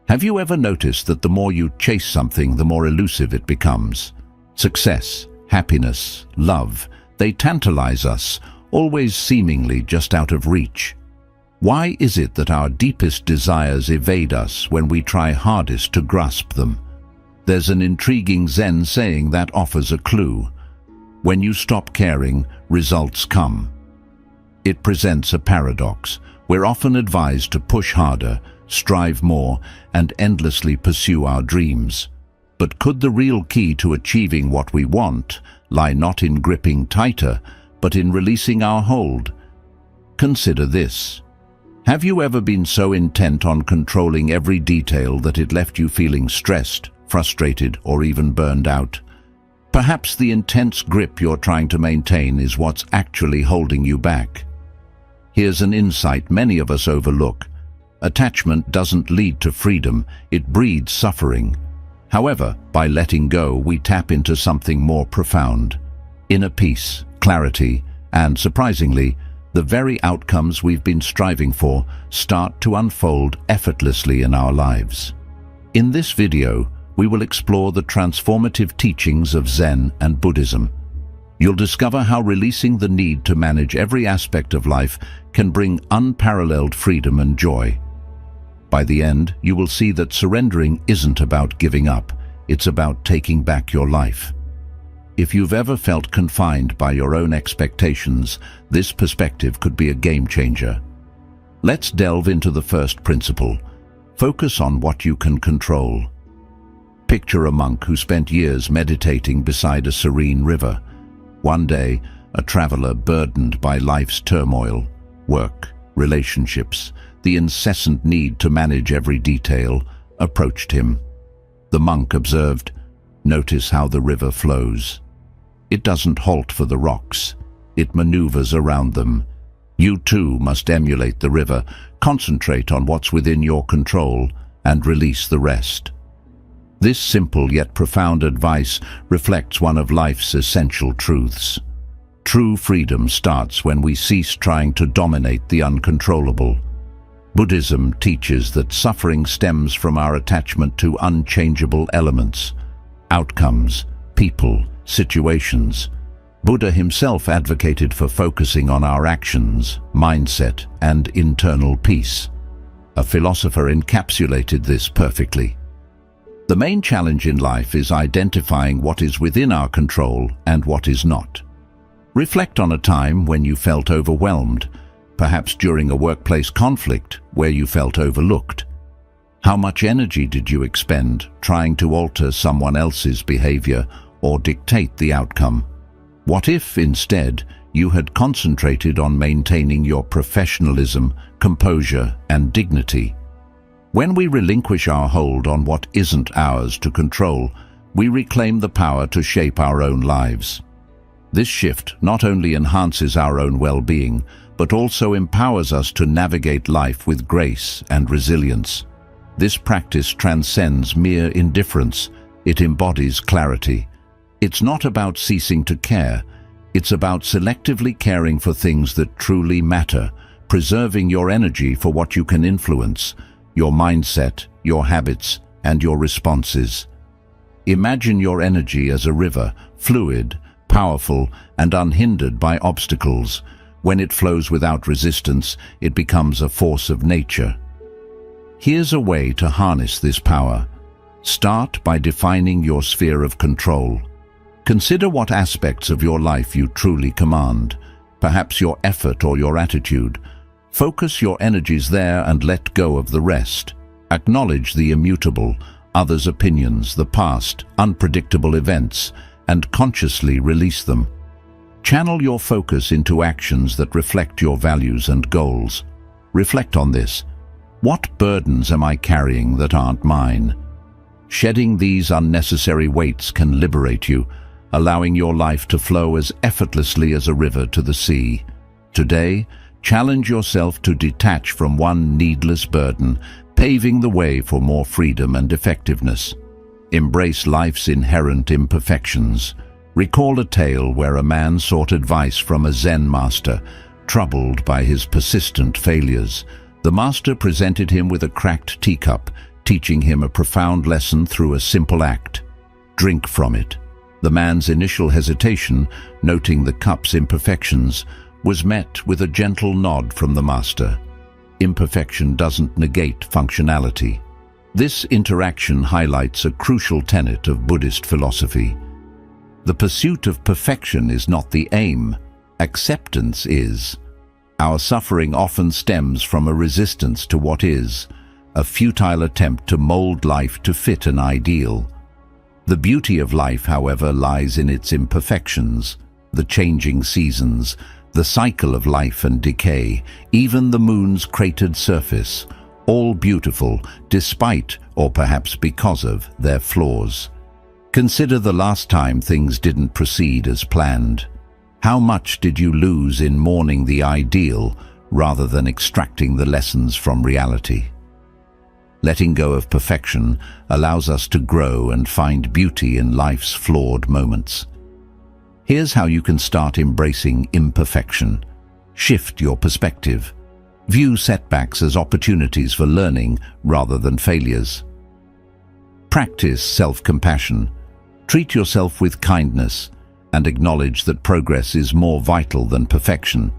Have you ever noticed that the more you chase something, the more elusive it becomes? Success, happiness, love, they tantalize us, always seemingly just out of reach. Why is it that our deepest desires evade us when we try hardest to grasp them? There's an intriguing Zen saying that offers a clue. When you stop caring, results come. It presents a paradox. We're often advised to push harder, strive more, and endlessly pursue our dreams. But could the real key to achieving what we want lie not in gripping tighter, but in releasing our hold? Consider this. Have you ever been so intent on controlling every detail that it left you feeling stressed, frustrated, or even burned out? Perhaps the intense grip you're trying to maintain is what's actually holding you back. Here's an insight many of us overlook. Attachment doesn't lead to freedom, it breeds suffering. However, by letting go, we tap into something more profound. Inner peace, clarity, and surprisingly, the very outcomes we've been striving for start to unfold effortlessly in our lives. In this video, we will explore the transformative teachings of Zen and Buddhism. You'll discover how releasing the need to manage every aspect of life can bring unparalleled freedom and joy. By the end, you will see that surrendering isn't about giving up, it's about taking back your life. If you've ever felt confined by your own expectations, this perspective could be a game changer. Let's delve into the first principle. Focus on what you can control. Picture a monk who spent years meditating beside a serene river. One day, a traveler burdened by life's turmoil, work, relationships, the incessant need to manage every detail, approached him. The monk observed, "Notice how the river flows. It doesn't halt for the rocks. It maneuvers around them. You too must emulate the river, concentrate on what's within your control, and release the rest." This simple yet profound advice reflects one of life's essential truths. True freedom starts when we cease trying to dominate the uncontrollable. Buddhism teaches that suffering stems from our attachment to unchangeable elements, outcomes, people, situations. Buddha himself advocated for focusing on our actions, mindset, and internal peace. A philosopher encapsulated this perfectly. The main challenge in life is identifying what is within our control and what is not. Reflect on a time when you felt overwhelmed, perhaps during a workplace conflict where you felt overlooked. How much energy did you expend trying to alter someone else's behavior or dictate the outcome? What if, instead, you had concentrated on maintaining your professionalism, composure, and dignity? When we relinquish our hold on what isn't ours to control, we reclaim the power to shape our own lives. This shift not only enhances our own well-being, but also empowers us to navigate life with grace and resilience. This practice transcends mere indifference. It embodies clarity. It's not about ceasing to care. It's about selectively caring for things that truly matter, preserving your energy for what you can influence, your mindset, your habits, and your responses. Imagine your energy as a river, fluid, powerful, and unhindered by obstacles. When it flows without resistance, it becomes a force of nature. Here's a way to harness this power. Start by defining your sphere of control. Consider what aspects of your life you truly command, perhaps your effort or your attitude. Focus your energies there and let go of the rest. Acknowledge the immutable, others' opinions, the past, unpredictable events, and consciously release them. Channel your focus into actions that reflect your values and goals. Reflect on this. What burdens am I carrying that aren't mine? Shedding these unnecessary weights can liberate you, allowing your life to flow as effortlessly as a river to the sea. Today, challenge yourself to detach from one needless burden, paving the way for more freedom and effectiveness. Embrace life's inherent imperfections. Recall a tale where a man sought advice from a Zen master, troubled by his persistent failures. The master presented him with a cracked teacup, teaching him a profound lesson through a simple act. Drink from it. The man's initial hesitation, noting the cup's imperfections, was met with a gentle nod from the master. Imperfection doesn't negate functionality. This interaction highlights a crucial tenet of Buddhist philosophy. The pursuit of perfection is not the aim. Acceptance is. Our suffering often stems from a resistance to what is, a futile attempt to mold life to fit an ideal. The beauty of life, however, lies in its imperfections, the changing seasons, the cycle of life and decay, even the moon's cratered surface, all beautiful despite, or perhaps because of, their flaws. Consider the last time things didn't proceed as planned. How much did you lose in mourning the ideal rather than extracting the lessons from reality? Letting go of perfection allows us to grow and find beauty in life's flawed moments. Here's how you can start embracing imperfection. Shift your perspective. View setbacks as opportunities for learning rather than failures. Practice self-compassion. Treat yourself with kindness and acknowledge that progress is more vital than perfection.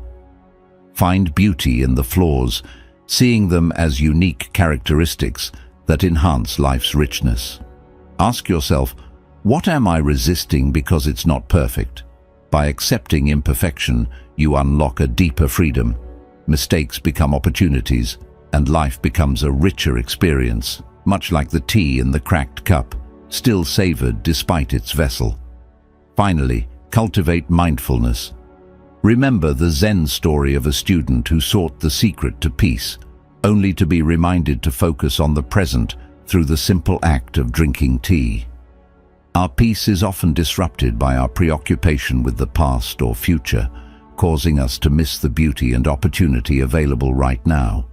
Find beauty in the flaws, seeing them as unique characteristics that enhance life's richness. Ask yourself, what am I resisting because it's not perfect? By accepting imperfection, you unlock a deeper freedom. Mistakes become opportunities, and life becomes a richer experience, much like the tea in the cracked cup, still savored despite its vessel. Finally, cultivate mindfulness. Remember the Zen story of a student who sought the secret to peace, only to be reminded to focus on the present through the simple act of drinking tea. Our peace is often disrupted by our preoccupation with the past or future, causing us to miss the beauty and opportunity available right now.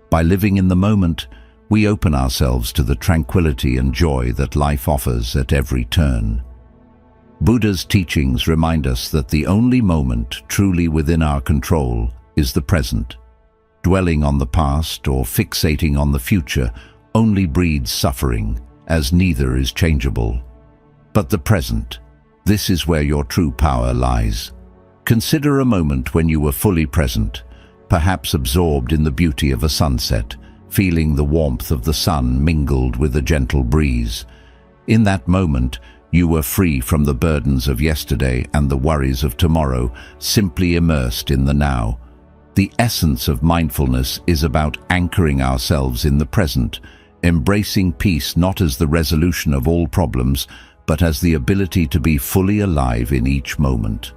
By living in the moment, we open ourselves to the tranquility and joy that life offers at every turn. Buddha's teachings remind us that the only moment truly within our control is the present. Dwelling on the past or fixating on the future only breeds suffering, as neither is changeable. But the present, this is where your true power lies. Consider a moment when you were fully present, perhaps absorbed in the beauty of a sunset, feeling the warmth of the sun mingled with a gentle breeze. In that moment, you were free from the burdens of yesterday and the worries of tomorrow, simply immersed in the now. The essence of mindfulness is about anchoring ourselves in the present, embracing peace not as the resolution of all problems, but as the ability to be fully alive in each moment.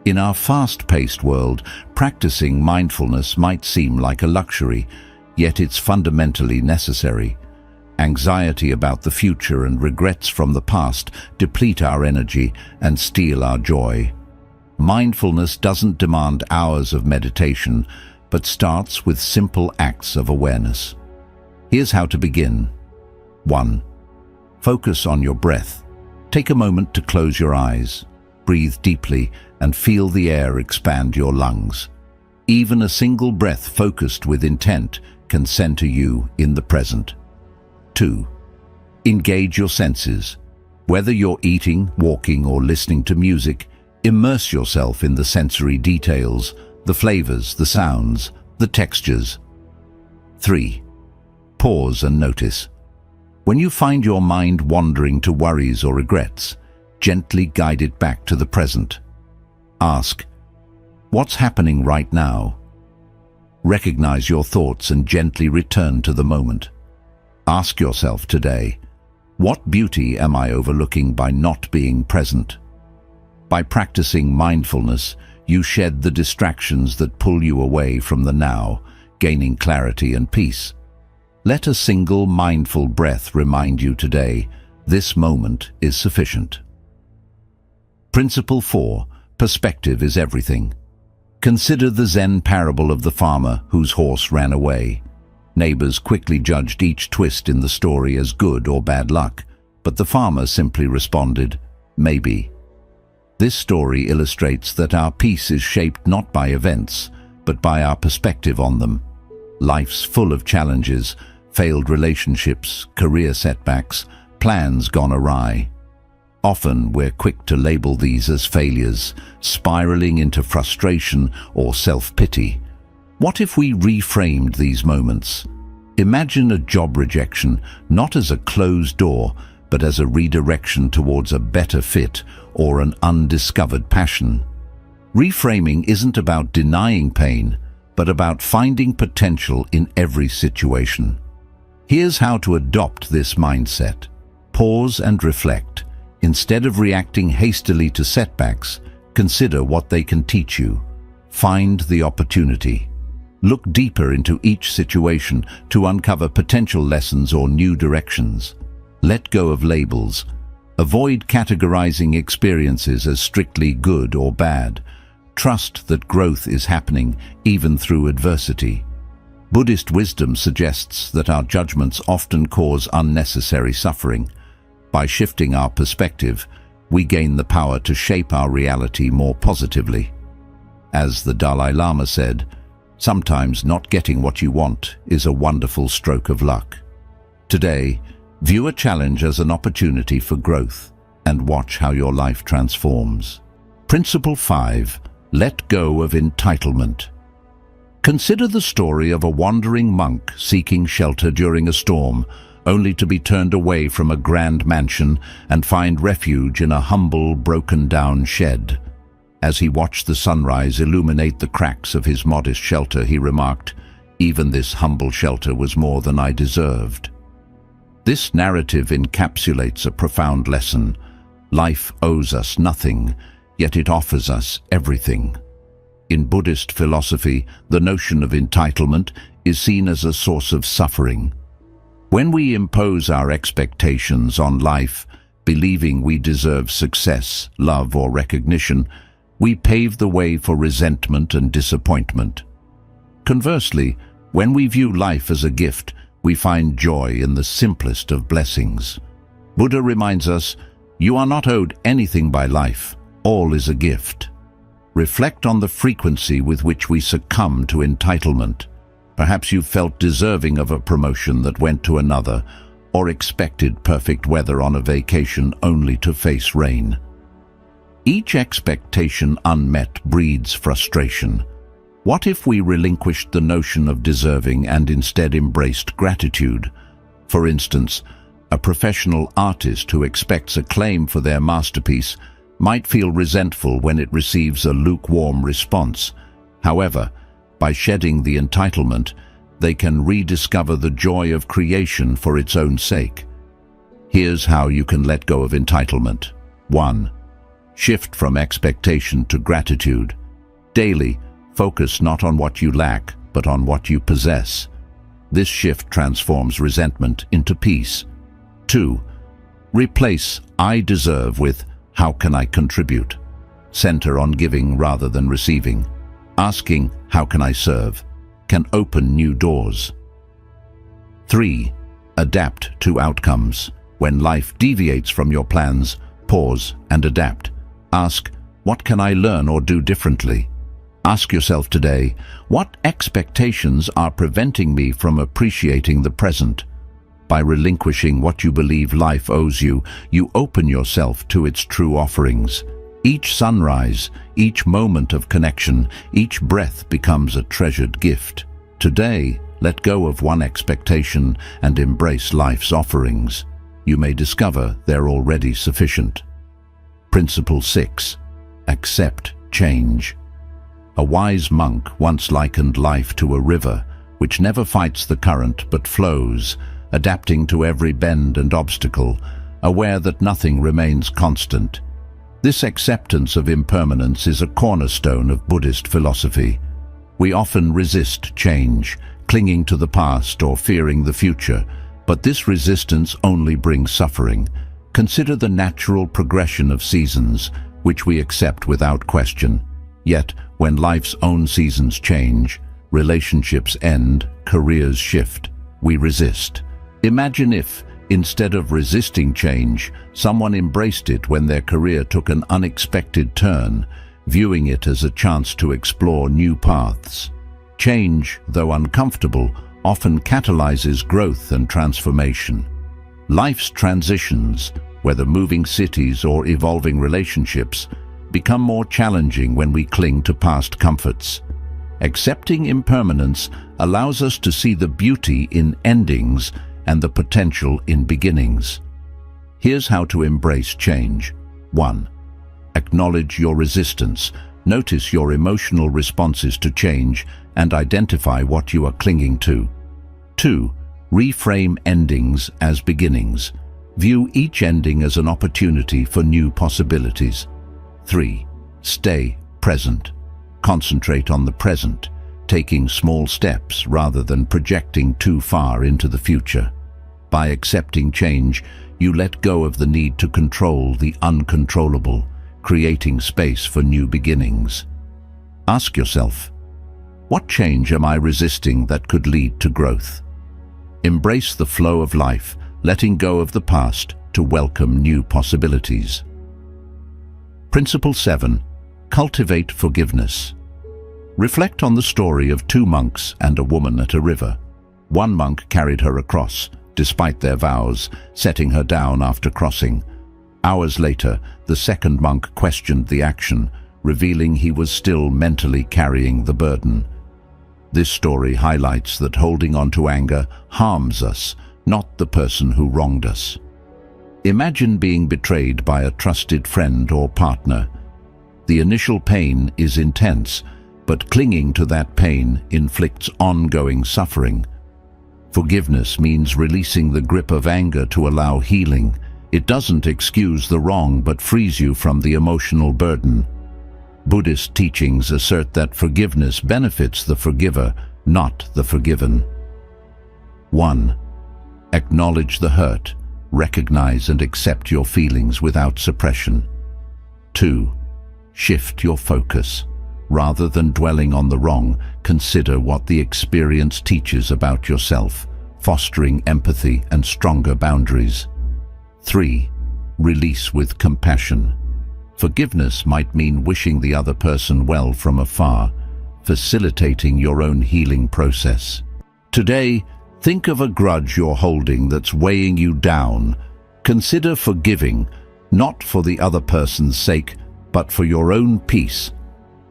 In our fast-paced world, practicing mindfulness might seem like a luxury, yet it's fundamentally necessary. Anxiety about the future and regrets from the past deplete our energy and steal our joy. Mindfulness doesn't demand hours of meditation, but starts with simple acts of awareness. Here's how to begin. 1. Focus on your breath. Take a moment to close your eyes. Breathe deeply and feel the air expand your lungs. Even a single breath focused with intent can center you in the present. 2. Engage your senses. Whether you're eating, walking, or listening to music, immerse yourself in the sensory details, the flavors, the sounds, the textures. 3. Pause and notice. When you find your mind wandering to worries or regrets, gently guide it back to the present. Ask, what's happening right now? Recognize your thoughts and gently return to the moment. Ask yourself today, what beauty am I overlooking by not being present? By practicing mindfulness, you shed the distractions that pull you away from the now, gaining clarity and peace. Let a single mindful breath remind you today, this moment is sufficient. Principle 4. Perspective is everything. Consider the Zen parable of the farmer whose horse ran away. Neighbors quickly judged each twist in the story as good or bad luck, but the farmer simply responded, maybe. This story illustrates that our peace is shaped not by events, but by our perspective on them. Life's full of challenges, failed relationships, career setbacks, plans gone awry. Often we're quick to label these as failures, spiraling into frustration or self-pity. What if we reframed these moments? Imagine a job rejection not as a closed door, but as a redirection towards a better fit or an undiscovered passion. Reframing isn't about denying pain, but about finding potential in every situation. Here's how to adopt this mindset. Pause and reflect. Instead of reacting hastily to setbacks, consider what they can teach you. Find the opportunity. Look deeper into each situation to uncover potential lessons or new directions. Let go of labels. Avoid categorizing experiences as strictly good or bad. Trust that growth is happening even through adversity. Buddhist wisdom suggests that our judgments often cause unnecessary suffering. By shifting our perspective, we gain the power to shape our reality more positively. As the Dalai Lama said, sometimes not getting what you want is a wonderful stroke of luck. Today, view a challenge as an opportunity for growth and watch how your life transforms. Principle 5. Let go of entitlement. Consider the story of a wandering monk seeking shelter during a storm, only to be turned away from a grand mansion and find refuge in a humble, broken-down shed. As he watched the sunrise illuminate the cracks of his modest shelter, he remarked, "Even this humble shelter was more than I deserved." This narrative encapsulates a profound lesson. Life owes us nothing, yet it offers us everything. In Buddhist philosophy, the notion of entitlement is seen as a source of suffering. When we impose our expectations on life, believing we deserve success, love, or recognition, we pave the way for resentment and disappointment. Conversely, when we view life as a gift, we find joy in the simplest of blessings. Buddha reminds us, "You are not owed anything by life. All is a gift." Reflect on the frequency with which we succumb to entitlement. Perhaps you felt deserving of a promotion that went to another, or expected perfect weather on a vacation only to face rain. Each expectation unmet breeds frustration. What if we relinquished the notion of deserving and instead embraced gratitude? For instance, a professional artist who expects acclaim for their masterpiece might feel resentful when it receives a lukewarm response. However, by shedding the entitlement, they can rediscover the joy of creation for its own sake. Here's how you can let go of entitlement. 1. Shift from expectation to gratitude. Daily, focus not on what you lack, but on what you possess. This shift transforms resentment into peace. 2. Replace "I deserve" with "How can I contribute?" Center on giving rather than receiving. Asking, "How can I serve?" can open new doors. 3. Adapt to outcomes. When life deviates from your plans, pause and adapt. Ask, "What can I learn or do differently?" Ask yourself today, what expectations are preventing me from appreciating the present? By relinquishing what you believe life owes you, you open yourself to its true offerings. Each sunrise, each moment of connection, each breath becomes a treasured gift. Today, let go of one expectation and embrace life's offerings. You may discover they're already sufficient. Principle 6. Accept change. A wise monk once likened life to a river, which never fights the current but flows, adapting to every bend and obstacle, aware that nothing remains constant. This acceptance of impermanence is a cornerstone of Buddhist philosophy. We often resist change, clinging to the past or fearing the future, but this resistance only brings suffering. Consider the natural progression of seasons, which we accept without question. Yet, when life's own seasons change, relationships end, careers shift, we resist. Imagine if, instead of resisting change, someone embraced it when their career took an unexpected turn, viewing it as a chance to explore new paths. Change, though uncomfortable, often catalyzes growth and transformation. Life's transitions, whether moving cities or evolving relationships, become more challenging when we cling to past comforts. Accepting impermanence allows us to see the beauty in endings and the potential in beginnings. Here's how to embrace change. 1. Acknowledge your resistance. Notice your emotional responses to change and identify what you are clinging to. 2. Reframe endings as beginnings. View each ending as an opportunity for new possibilities. 3. Stay present. Concentrate on the present, taking small steps rather than projecting too far into the future. By accepting change, you let go of the need to control the uncontrollable, creating space for new beginnings. Ask yourself, what change am I resisting that could lead to growth? Embrace the flow of life, letting go of the past to welcome new possibilities. Principle 7. Cultivate forgiveness. Reflect on the story of 2 monks and a woman at a river. One monk carried her across, despite their vows, setting her down after crossing. Hours later, the second monk questioned the action, revealing he was still mentally carrying the burden. This story highlights that holding on to anger harms us, not the person who wronged us. Imagine being betrayed by a trusted friend or partner. The initial pain is intense, but clinging to that pain inflicts ongoing suffering. Forgiveness means releasing the grip of anger to allow healing. It doesn't excuse the wrong but frees you from the emotional burden. Buddhist teachings assert that forgiveness benefits the forgiver, not the forgiven. 1. Acknowledge the hurt. Recognize and accept your feelings without suppression. 2. Shift your focus. Rather than dwelling on the wrong, consider what the experience teaches about yourself, fostering empathy and stronger boundaries. 3. Release with compassion. Forgiveness might mean wishing the other person well from afar, facilitating your own healing process. Today, think of a grudge you're holding that's weighing you down. Consider forgiving, not for the other person's sake, but for your own peace.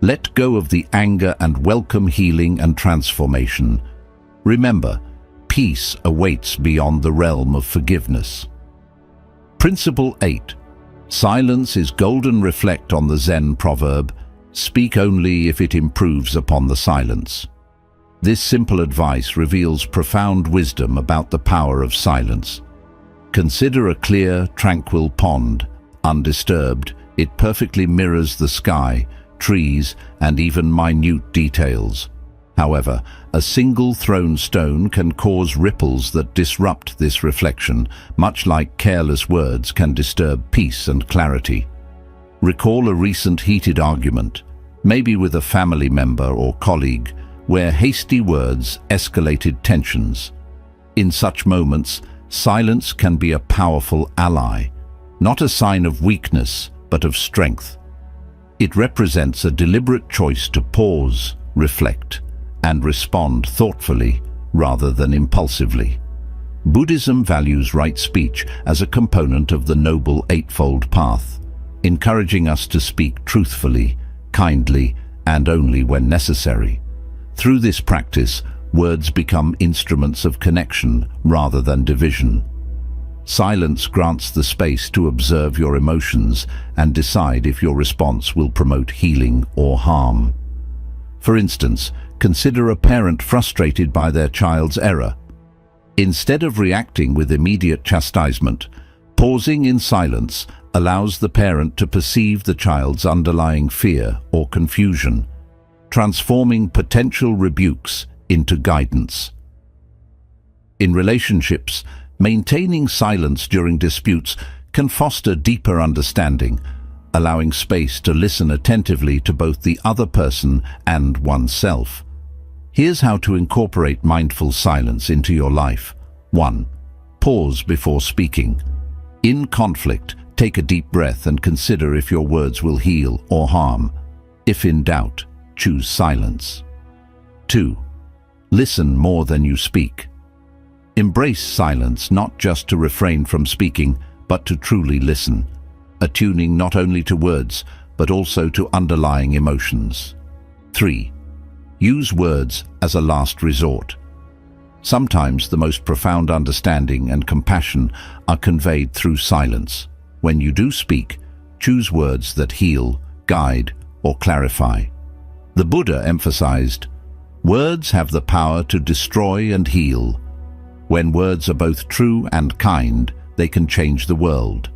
Let go of the anger and welcome healing and transformation. Remember, peace awaits beyond the realm of forgiveness. Principle 8. Silence is golden. Reflect on the Zen proverb, speak only if it improves upon the silence. This simple advice reveals profound wisdom about the power of silence. Consider a clear, tranquil pond. Undisturbed, it perfectly mirrors the sky, trees, and even minute details. However, a single thrown stone can cause ripples that disrupt this reflection, much like careless words can disturb peace and clarity. Recall a recent heated argument, maybe with a family member or colleague, where hasty words escalated tensions. In such moments, silence can be a powerful ally, not a sign of weakness, but of strength. It represents a deliberate choice to pause, reflect, and respond thoughtfully rather than impulsively. Buddhism values right speech as a component of the Noble Eightfold Path, encouraging us to speak truthfully, kindly, and only when necessary. Through this practice, words become instruments of connection rather than division. Silence grants the space to observe your emotions and decide if your response will promote healing or harm. For instance, consider a parent frustrated by their child's error. Instead of reacting with immediate chastisement, pausing in silence allows the parent to perceive the child's underlying fear or confusion, transforming potential rebukes into guidance. In relationships, maintaining silence during disputes can foster deeper understanding, allowing space to listen attentively to both the other person and oneself. Here's how to incorporate mindful silence into your life. 1. Pause before speaking. In conflict, take a deep breath and consider if your words will heal or harm. If in doubt, choose silence. 2. Listen more than you speak. Embrace silence, not just to refrain from speaking, but to truly listen, attuning not only to words, but also to underlying emotions. 3. Use words as a last resort. Sometimes the most profound understanding and compassion are conveyed through silence. When you do speak, choose words that heal, guide, or clarify. The Buddha emphasized, "Words have the power to destroy and heal. When words are both true and kind, they can change the world."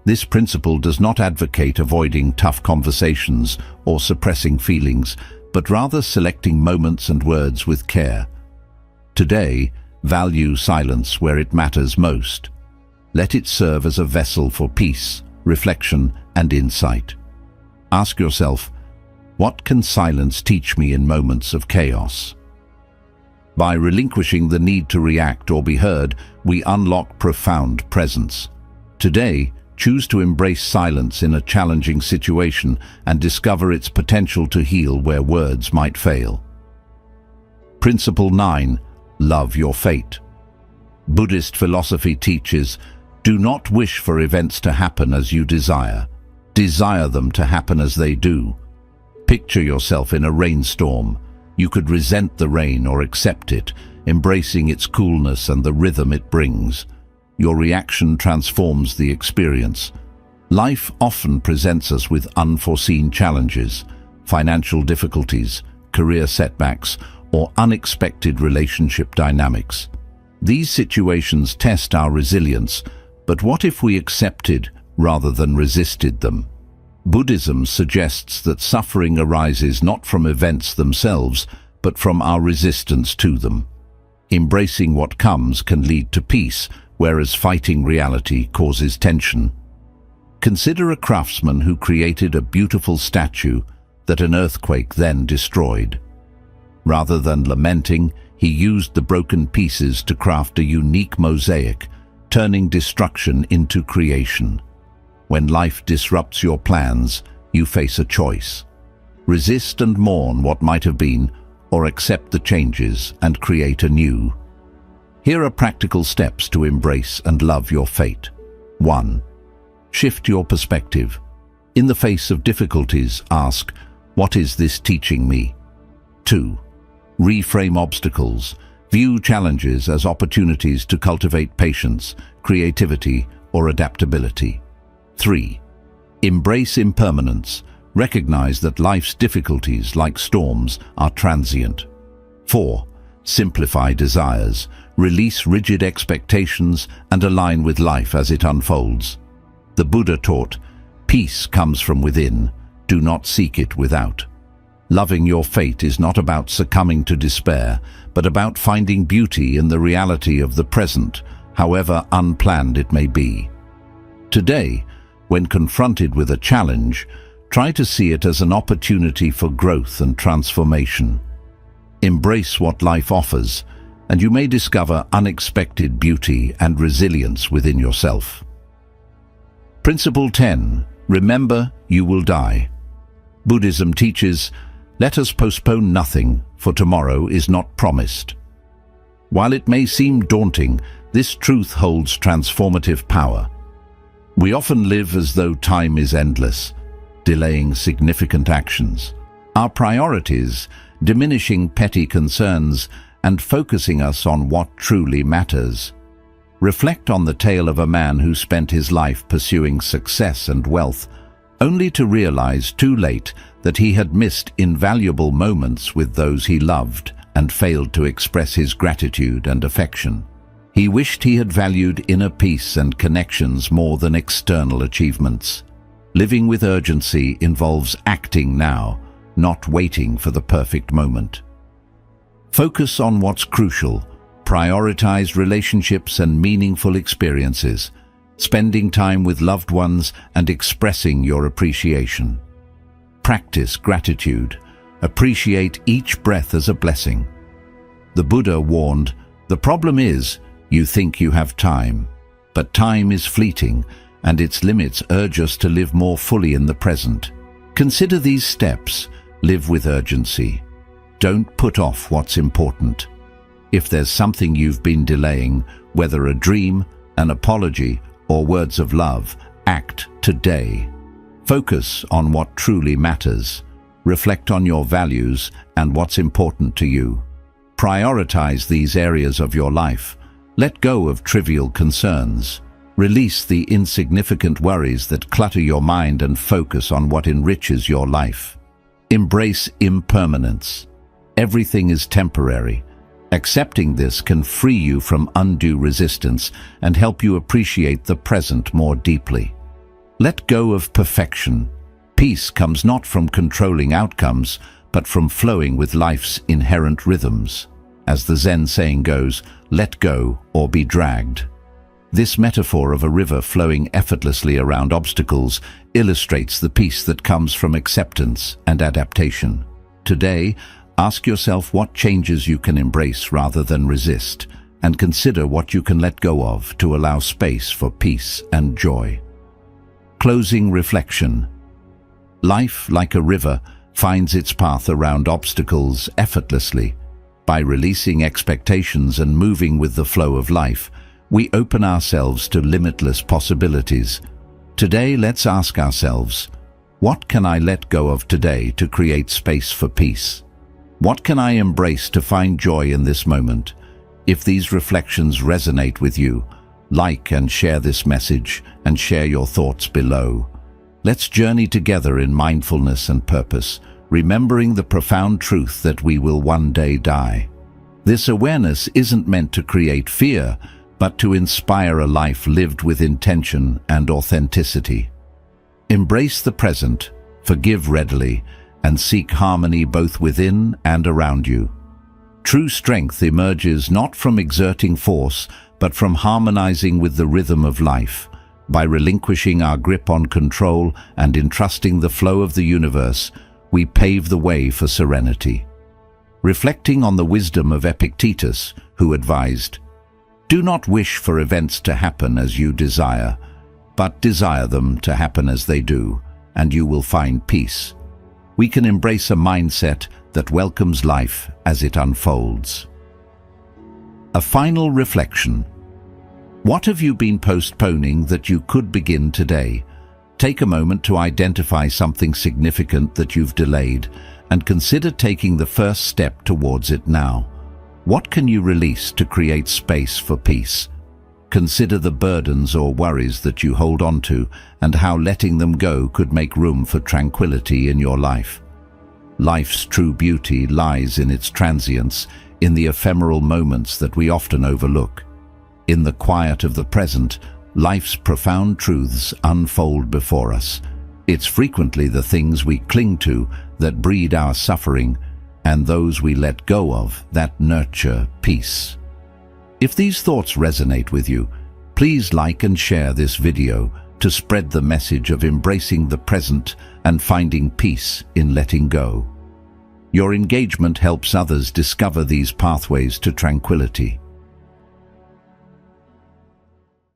This principle does not advocate avoiding tough conversations or suppressing feelings, but rather selecting moments and words with care. Today, value silence where it matters most. Let it serve as a vessel for peace, reflection, and insight. Ask yourself, what can silence teach me in moments of chaos? By relinquishing the need to react or be heard, we unlock profound presence. Today, choose to embrace silence in a challenging situation and discover its potential to heal where words might fail. Principle 9. Love your fate. Buddhist philosophy teaches, do not wish for events to happen as you desire. Desire them to happen as they do. Picture yourself in a rainstorm. You could resent the rain or accept it, embracing its coolness and the rhythm it brings. Your reaction transforms the experience. Life often presents us with unforeseen challenges, financial difficulties, career setbacks, or unexpected relationship dynamics. These situations test our resilience, but what if we accepted rather than resisted them? Buddhism suggests that suffering arises not from events themselves, but from our resistance to them. Embracing what comes can lead to peace, whereas fighting reality causes tension. Consider a craftsman who created a beautiful statue that an earthquake then destroyed. Rather than lamenting, he used the broken pieces to craft a unique mosaic, turning destruction into creation. When life disrupts your plans, you face a choice. Resist and mourn what might have been, or accept the changes and create anew. Here are practical steps to embrace and love your fate. 1. Shift your perspective. In the face of difficulties, ask, what is this teaching me? 2. Reframe obstacles. View challenges as opportunities to cultivate patience, creativity, or adaptability. 3. Embrace impermanence. Recognize that life's difficulties, like storms, are transient. 4. Simplify desires. Release rigid expectations and align with life as it unfolds. The Buddha taught, peace comes from within, do not seek it without. Loving your fate is not about succumbing to despair, but about finding beauty in the reality of the present, however unplanned it may be. Today, when confronted with a challenge, try to see it as an opportunity for growth and transformation. Embrace what life offers, and you may discover unexpected beauty and resilience within yourself. Principle 10. Remember, you will die. Buddhism teaches, let us postpone nothing, for tomorrow is not promised. While it may seem daunting, this truth holds transformative power. We often live as though time is endless, delaying significant actions. Our priorities, diminishing petty concerns, and focusing us on what truly matters. Reflect on the tale of a man who spent his life pursuing success and wealth, only to realize too late that he had missed invaluable moments with those he loved and failed to express his gratitude and affection. He wished he had valued inner peace and connections more than external achievements. Living with urgency involves acting now, not waiting for the perfect moment. Focus on what's crucial. Prioritize relationships and meaningful experiences, spending time with loved ones and expressing your appreciation. Practice gratitude. Appreciate each breath as a blessing. The Buddha warned, the problem is, you think you have time, but time is fleeting, and its limits urge us to live more fully in the present. Consider these steps. Live with urgency. Don't put off what's important. If there's something you've been delaying, whether a dream, an apology, or words of love, act today. Focus on what truly matters. Reflect on your values and what's important to you. Prioritize these areas of your life. Let go of trivial concerns. Release the insignificant worries that clutter your mind and focus on what enriches your life. Embrace impermanence. Everything is temporary. Accepting this can free you from undue resistance and help you appreciate the present more deeply. Let go of perfection. Peace comes not from controlling outcomes, but from flowing with life's inherent rhythms. As the Zen saying goes, let go or be dragged. This metaphor of a river flowing effortlessly around obstacles illustrates the peace that comes from acceptance and adaptation. Today, ask yourself what changes you can embrace rather than resist, and consider what you can let go of to allow space for peace and joy. Closing reflection. Life, like a river, finds its path around obstacles effortlessly. By releasing expectations and moving with the flow of life, we open ourselves to limitless possibilities. Today, let's ask ourselves, what can I let go of today to create space for peace? What can I embrace to find joy in this moment? If these reflections resonate with you, like and share this message and share your thoughts below. Let's journey together in mindfulness and purpose, remembering the profound truth that we will one day die. This awareness isn't meant to create fear, but to inspire a life lived with intention and authenticity. Embrace the present, forgive readily, and seek harmony both within and around you. True strength emerges not from exerting force, but from harmonizing with the rhythm of life. By relinquishing our grip on control and entrusting the flow of the universe, we pave the way for serenity. Reflecting on the wisdom of Epictetus, who advised, "Do not wish for events to happen as you desire, but desire them to happen as they do, and you will find peace." We can embrace a mindset that welcomes life as it unfolds. A final reflection. What have you been postponing that you could begin today? Take a moment to identify something significant that you've delayed and consider taking the first step towards it now. What can you release to create space for peace? Consider the burdens or worries that you hold on to and how letting them go could make room for tranquility in your life. Life's true beauty lies in its transience, in the ephemeral moments that we often overlook. In the quiet of the present, life's profound truths unfold before us. It's frequently the things we cling to that breed our suffering, and those we let go of that nurture peace. If these thoughts resonate with you, please like and share this video to spread the message of embracing the present and finding peace in letting go. Your engagement helps others discover these pathways to tranquility.